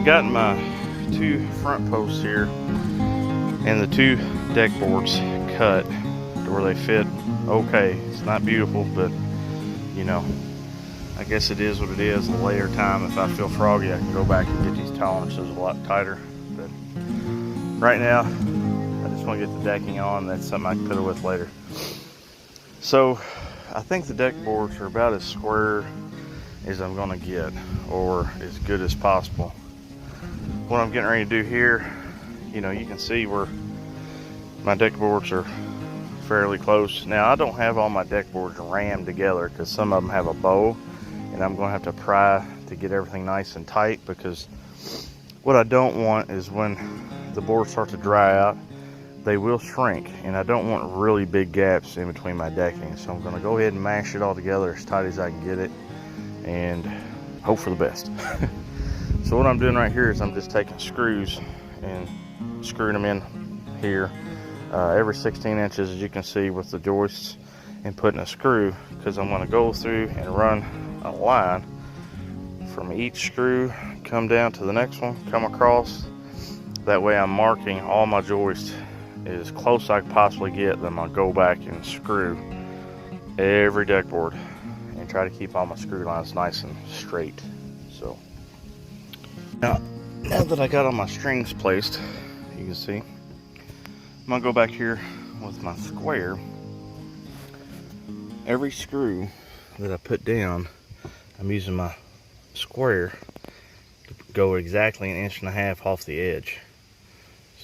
I've gotten my 2 front posts here and the 2 deck boards cut to where they fit okay. It's not beautiful, but you know, I guess it is what it is. A later time, if I feel froggy, I can go back and get these tolerances a lot tighter. But right now, I just want to get the decking on. That's something I can fiddle with later. So I think the deck boards are about as square as I'm gonna get, or as good as possible. What I'm getting ready to do here, you know, you can see where my deck boards are fairly close. Now I don't have all my deck boards rammed together because some of them have a bow, and I'm gonna have to pry to get everything nice and tight, because what I don't want is when the boards start to dry out, they will shrink, and I don't want really big gaps in between my decking. So I'm gonna go ahead and mash it all together as tight as I can get it and hope for the best. So what I'm doing right here is I'm just taking screws and screwing them in here every 16 inches, as you can see, with the joists, and putting a screw, because I'm going to go through and run a line from each screw, come down to the next one, come across. That way I'm marking all my joists as close as I can possibly get. Then I'll go back and screw every deck board and try to keep all my screw lines nice and straight. So now that I got all my strings placed, you can see, I'm gonna go back here with my square. Every screw that I put down, I'm using my square to go exactly 1.5 inches off the edge.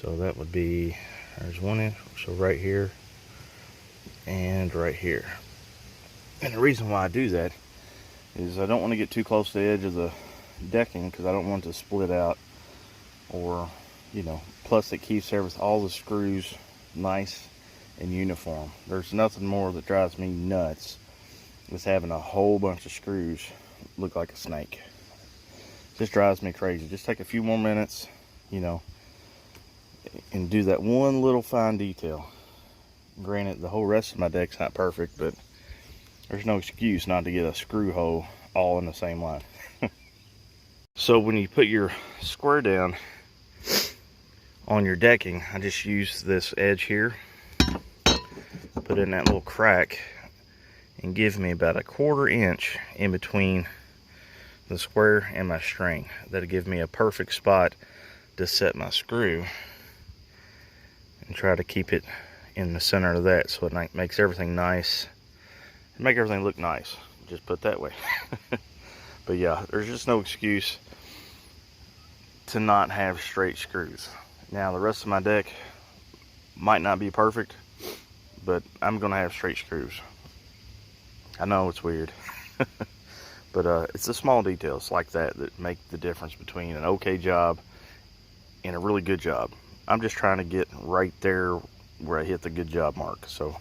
So that would be, there's 1 inch, so right here and right here. And the reason why I do that is I don't want to get too close to the edge of the decking, because I don't want it to split out, or, you know, plus it keeps all the screws nice and uniform. There's nothing more that drives me nuts is having a whole bunch of screws look like a snake. It just drives me crazy. Just take a few more minutes, you know, and do that one little fine detail. Granted, the whole rest of my deck's not perfect, but there's no excuse not to get a screw hole all in the same line. So when you put your square down on your decking, I just use this edge here, put it in that little crack, and give me about 1/4 inch in between the square and my string. That'll give me a perfect spot to set my screw, and try to keep it in the center of that, so it makes everything nice and make everything look nice, just put that way. But yeah, there's just no excuse to not have straight screws. Now the rest of my deck might not be perfect, but I'm gonna have straight screws. I know it's weird. But it's the small details like that that make the difference between an okay job and a really good job. I'm just trying to get right there where I hit the good job mark. So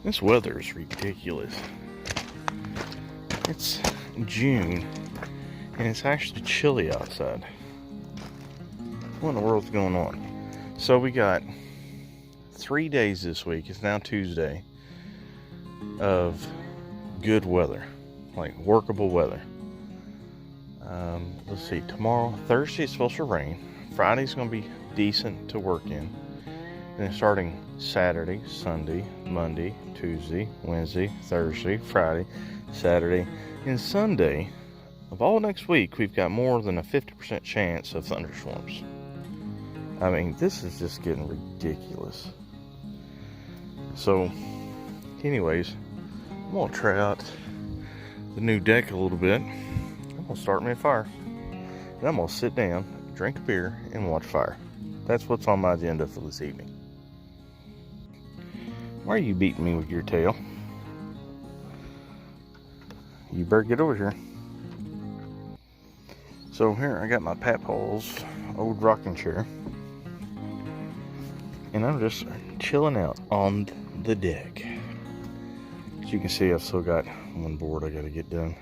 this weather is ridiculous. It's June and it's actually chilly outside. What in the world's going on? So we got 3 days this week, it's now Tuesday, of good weather, like workable weather. Let's see, tomorrow, Thursday, it's supposed to rain. Friday's going to be decent to work in. Then starting Saturday, Sunday, Monday, Tuesday, Wednesday, Thursday, Friday, Saturday, and Sunday of all next week, we've got more than a 50% chance of thunderstorms. I mean, this is just getting ridiculous. So, anyways, I'm going to try out the new deck a little bit. I'm going to start me a fire. And I'm going to sit down, drink a beer, and watch fire. That's what's on my agenda for this evening. Why are you beating me with your tail? You better get over here. So here I got my Papaw's old rocking chair. And I'm just chilling out on the deck. As you can see, I've still got one board I gotta get done.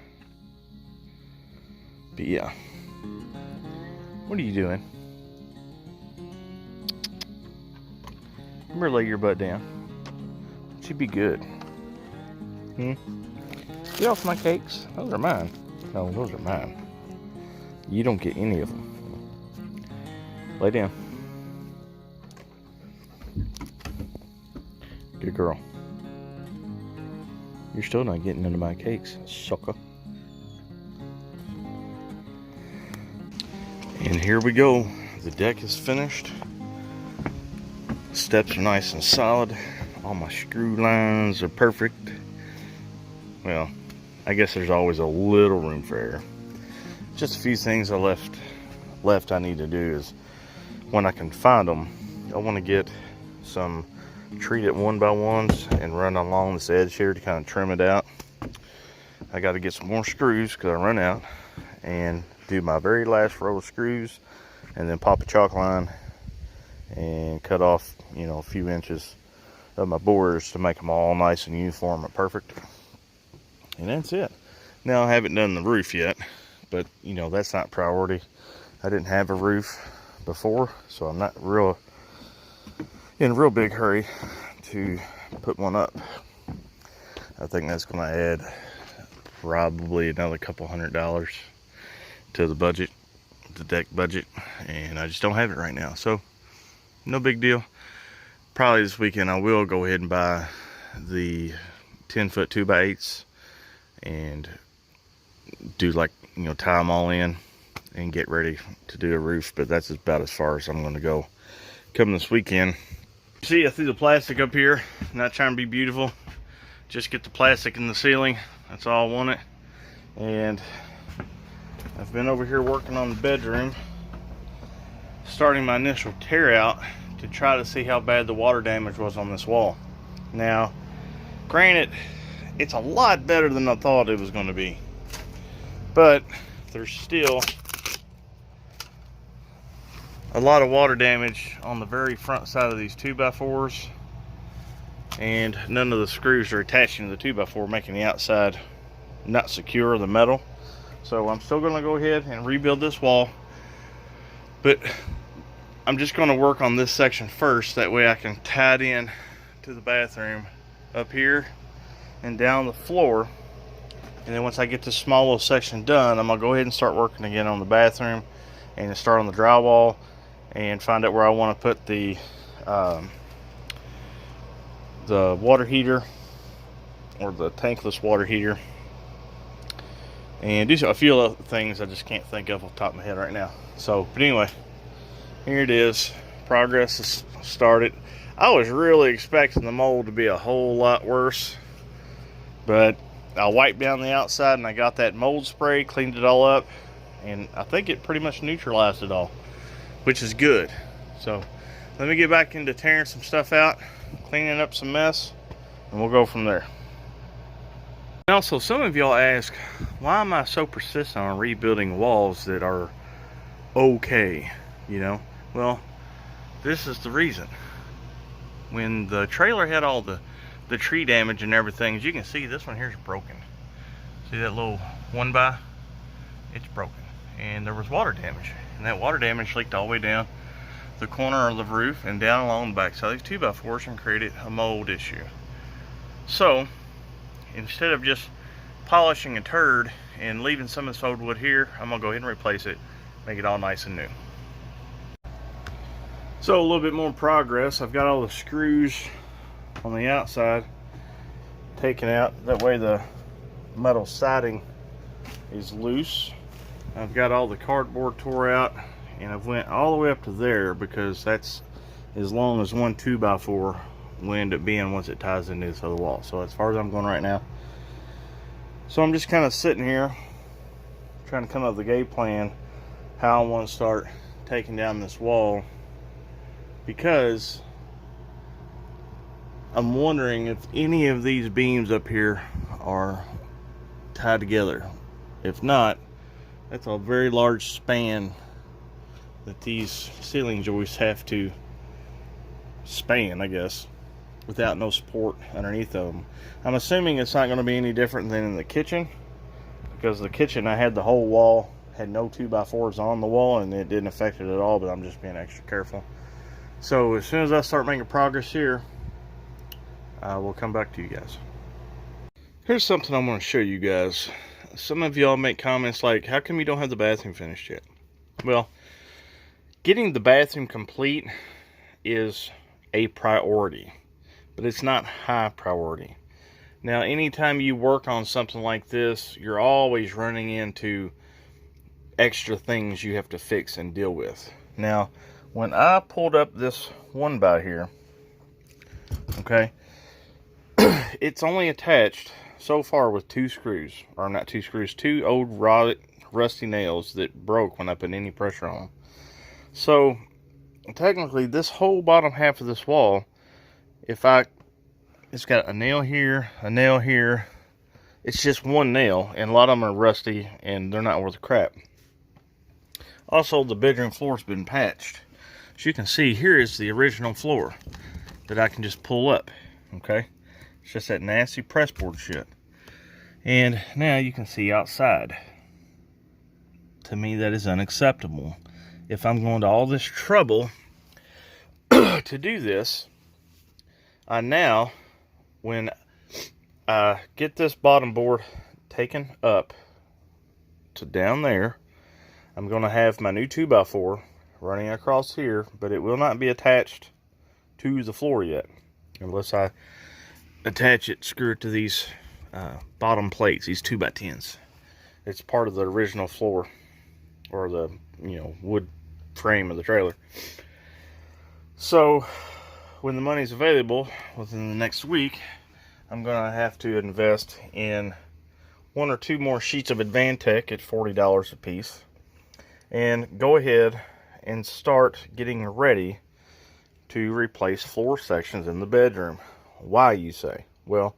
But yeah. What are you doing? Remember, lay your butt down. It should be good. Get off my cakes. Those are mine. No, those are mine. You don't get any of them. Lay down. Good girl. You're still not getting into my cakes, sucker. And here we go. The deck is finished. Steps are nice and solid. All my screw lines are perfect. Well, I guess there's always a little room for error. Just a few things I left I need to do is, when I can find them, I want to get some treated 1x1s and run along this edge here to kind of trim it out. I got to get some more screws because I run out, and do my very last row of screws, and then pop a chalk line and cut off, you know, a few inches of my bores to make them all nice and uniform and perfect. And that's it. Now, I haven't done the roof yet, but you know, that's not priority. I didn't have a roof before, so I'm not in a real big hurry to put one up. I think that's going to add probably another couple $100 to the budget, the deck budget, and I just don't have it right now, so no big deal. Probably this weekend I will go ahead and buy the 10-foot 2x8s and do, like, you know, tie them all in and get ready to do a roof. But that's about as far as I'm going to go come this weekend. See, I threw the plastic up here, not trying to be beautiful, just get the plastic in the ceiling. That's all I wanted. And I've been over here working on the bedroom, starting my initial tear out to try to see how bad the water damage was on this wall. Now, granted, it's a lot better than I thought it was going to be, but there's still a lot of water damage on the very front side of these 2x4s, and none of the screws are attaching to the 2x4, making the outside not secure, the metal. So I'm still going to go ahead and rebuild this wall, but I'm just going to work on this section first. That way I can tie it in to the bathroom up here and down the floor. And then once I get this small little section done, I'm going to go ahead and start working again on the bathroom and start on the drywall and find out where I want to put the water heater, or the tankless water heater, and do a few other things I just can't think of off the top of my head right now. So, but anyway, here it is. Progress has started. I was really expecting the mold to be a whole lot worse, but I wiped down the outside and I got that mold spray, cleaned it all up, and I think it pretty much neutralized it all, which is good. So let me get back into tearing some stuff out, cleaning up some mess, and we'll go from there. And also, some of y'all ask, why am I so persistent on rebuilding walls that are okay, you know? Well, this is the reason. When the trailer had all the tree damage and everything, as you can see, this one here is broken. See that little 1x? It's broken. And there was water damage. And that water damage leaked all the way down the corner of the roof and down along the back side of these 2x4s and created a mold issue. So instead of just polishing a turd and leaving some of this old wood here, I'm gonna go ahead and replace it, make it all nice and new. So a little bit more progress. I've got all the screws on the outside taken out. That way the metal siding is loose. I've got all the cardboard tore out, and I've went all the way up to there because that's as long as one 2x4 will end up being once it ties into this other wall. So as far as I'm going right now. So I'm just kind of sitting here trying to come up with a game plan how I want to start taking down this wall, because I'm wondering if any of these beams up here are tied together. If not, that's a very large span that these ceiling joists have to span, I guess, without no support underneath them. I'm assuming it's not going to be any different than in the kitchen, because the kitchen, I had the whole wall, had no 2x4s on the wall, and it didn't affect it at all, but I'm just being extra careful. So as soon as I start making progress here, we'll come back to you guys. Here's something I want to show you guys. Some of y'all make comments like, how come you don't have the bathroom finished yet? Well, getting the bathroom complete is a priority, but it's not high priority. Now, anytime you work on something like this, you're always running into extra things you have to fix and deal with. Now, when I pulled up this one by here, okay, it's only attached so far with two screws, or not two screws, two old rusty nails that broke when I put any pressure on them. So technically this whole bottom half of this wall, it's got a nail here, a nail here, it's just one nail, and a lot of them are rusty and they're not worth a crap. Also, the bedroom floor's been patched. As you can see, here is the original floor that I can just pull up, okay? It's just that nasty pressboard shit. And now you can see outside. To me, that is unacceptable. If I'm going to all this trouble to do this, now, when I get this bottom board taken up to down there, I'm going to have my new 2x4 running across here, but it will not be attached to the floor yet, unless I attach it, screw it to these bottom plates, these 2x10s. It's part of the original floor, or the wood frame of the trailer. So when the money's available within the next week, I'm gonna have to invest in one or two more sheets of Advantech at $40 a piece, and go ahead and start getting ready to replace floor sections in the bedroom. Why, you say? Well,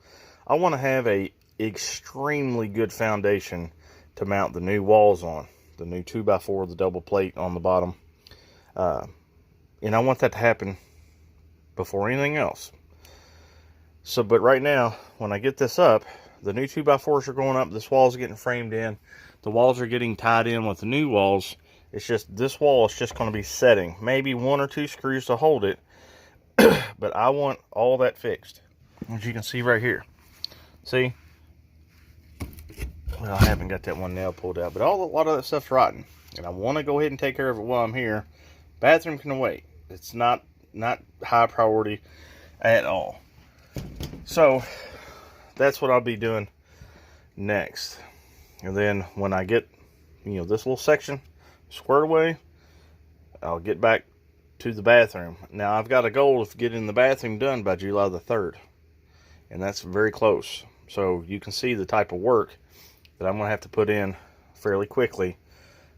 I want to have a extremely good foundation to mount the new walls on, the new 2x4, the double plate on the bottom, and I want that to happen before anything else. So, but right now, when I get this up, the new 2x4s are going up, this wall's getting framed in, the walls are getting tied in with the new walls. It's just, this wall is just going to be setting, maybe one or two screws to hold it, but I want all that fixed. As you can see right here, see, well, I haven't got that one nail pulled out, but a lot of that stuff's rotten, and I want to go ahead and take care of it while I'm here. Bathroom can wait. It's not high priority at all. So that's what I'll be doing next. And then when I get this little section squared away, I'll get back to the bathroom. Now, I've got a goal of getting the bathroom done by July the 3rd, and that's very close. So you can see the type of work that I'm going to have to put in fairly quickly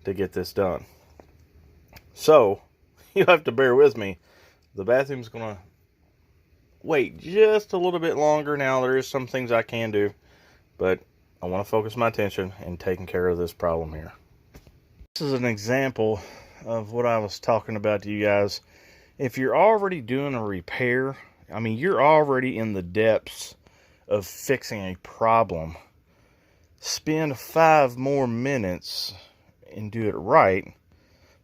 to get this done. So you'll have to bear with me. The bathroom's going to wait just a little bit longer. Now, there is some things I can do, but I want to focus my attention in taking care of this problem here. This is an example of what I was talking about to you guys. If you're already doing a repair, I mean, you're already in the depths of fixing a problem. Spend 5 more minutes and do it right,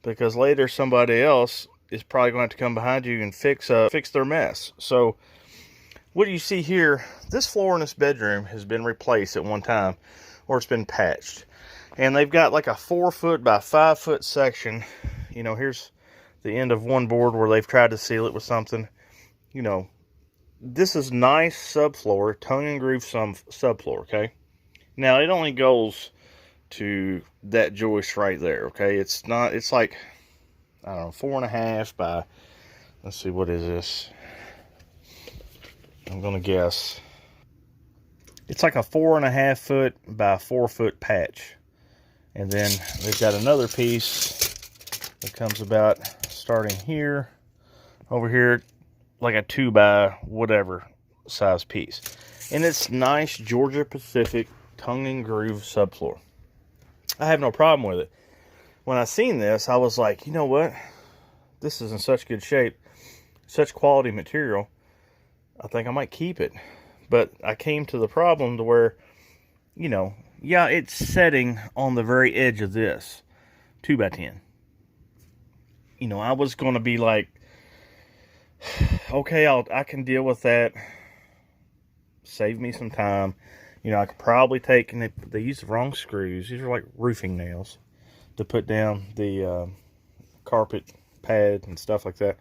because later somebody else is probably going to have to come behind you and fix their mess. So what you see here, this floor in this bedroom has been replaced at one time, or it's been patched. And they've got like a 4 foot by 5 foot section. You know, here's the end of one board where they've tried to seal it with something. You know, this is nice subfloor, tongue and groove subfloor, okay? Now, it only goes to that joist right there, okay? It's not, it's like, I don't know, 4.5 by, let's see, what is this? I'm gonna guess. It's like a 4.5 foot by 4 foot patch. And then they've got another piece that comes about starting here, over here, like a 2 by whatever size piece. And it's nice Georgia Pacific tongue and groove subfloor. I have no problem with it. When I seen this, I was like, you know what? This is in such good shape, such quality material. I think I might keep it. But I came to the problem to where, you know, yeah, it's setting on the very edge of this 2 by 10. You know, I was going to be like, okay, I can deal with that. Save me some time. You know, I could probably take, and they use the wrong screws. These are like roofing nails to put down the carpet pad and stuff like that.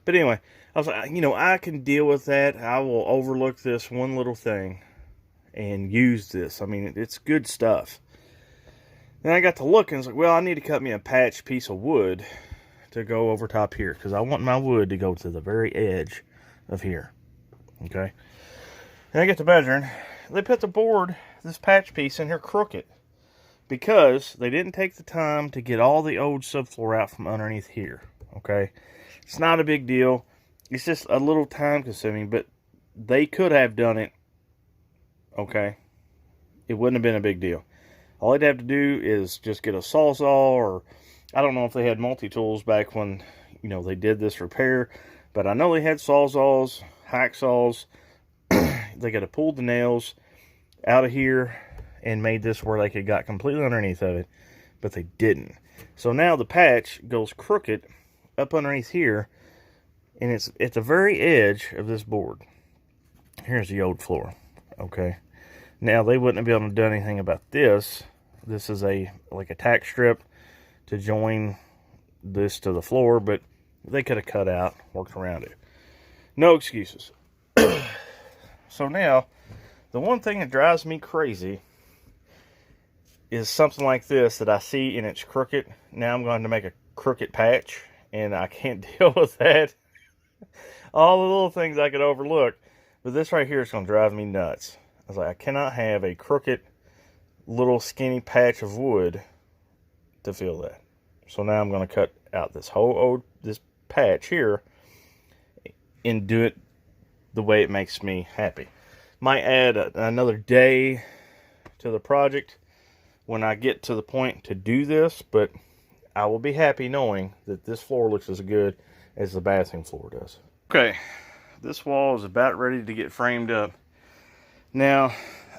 But anyway, I was like, you know, I can deal with that. I will overlook this one little thing and use this. I mean, it's good stuff. Then I got to look and I was like, well, I need to cut me a patch piece of wood to go over top here, because I want my wood to go to the very edge of here. Okay. And I get to measuring. They put the board, this patch piece in here crooked, because they didn't take the time to get all the old subfloor out from underneath here. Okay. It's not a big deal. It's just a little time consuming, but they could have done it. Okay. It wouldn't have been a big deal. All they'd have to do is just get a sawzall, or I don't know if they had multi-tools back when, you know, they did this repair, but I know they had sawzalls, hacksaws. They could have pulled the nails out of here and made this where they could got completely underneath of it, but they didn't. So now the patch goes crooked up underneath here, and it's at the very edge of this board. Here's the old floor. Okay. Now they wouldn't have been able to do anything about this. This is like a tack strip to join this to the floor, but they could have cut out, worked around it. No excuses. So now, the one thing that drives me crazy is something like this that I see and it's crooked. Now I'm going to make a crooked patch, and I can't deal with that. All the little things I could overlook, but this right here is going to drive me nuts. I was like, I cannot have a crooked little skinny patch of wood to fill that. So now I'm going to cut out this whole this patch here and do it the way it makes me happy. Might add another day to the project when I get to the point to do this, but I will be happy knowing that this floor looks as good as the bathroom floor does. Okay, this wall is about ready to get framed up. Now,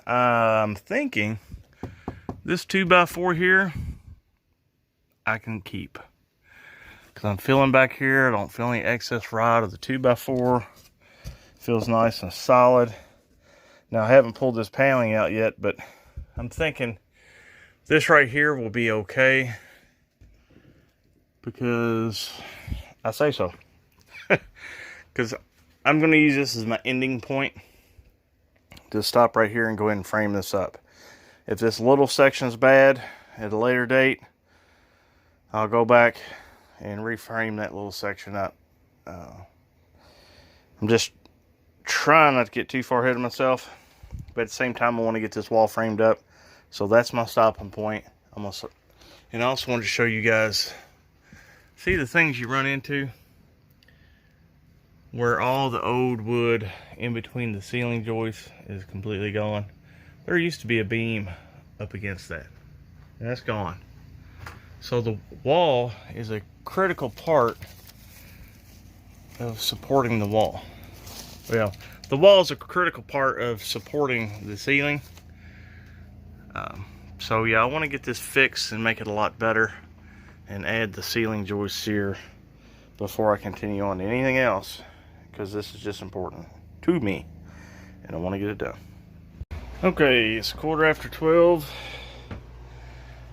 I'm thinking this 2x4 here, I can keep. Because I'm feeling back here, I don't feel any excess rod of the 2x4. Feels nice and solid. Now, I haven't pulled this paneling out yet, but I'm thinking this right here will be okay, because I say so. Because I'm going to use this as my ending point to stop right here and go ahead and frame this up. If this little section is bad at a later date, I'll go back and reframe that little section up. I'm just trying not to get too far ahead of myself, but at the same time I want to get this wall framed up. So that's my stopping point. And I also wanted to show you guys, see the things you run into where all the old wood in between the ceiling joists is completely gone. There used to be a beam up against that, and that's gone. So the wall is a critical part of supporting the wall. Well, the wall is a critical part of supporting the ceiling. So yeah, I want to get this fixed and make it a lot better and add the ceiling joists here before I continue on to anything else, because this is just important to me and I want to get it done. Okay, it's 12:15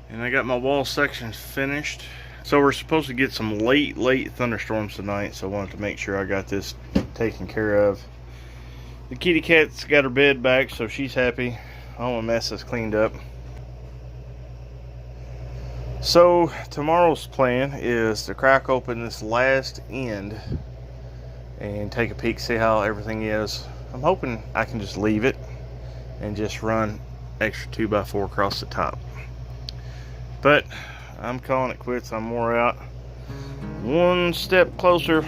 and I got my wall sections finished. So we're supposed to get some late thunderstorms tonight, so I wanted to make sure I got this taken care of. The kitty cat's got her bed back, so she's happy. All my mess is cleaned up. So tomorrow's plan is to crack open this last end and take a peek, see how everything is. I'm hoping I can just leave it and just run extra 2x4 across the top. But I'm calling it quits. I'm wore out. One step closer.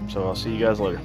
So I'll see you guys later.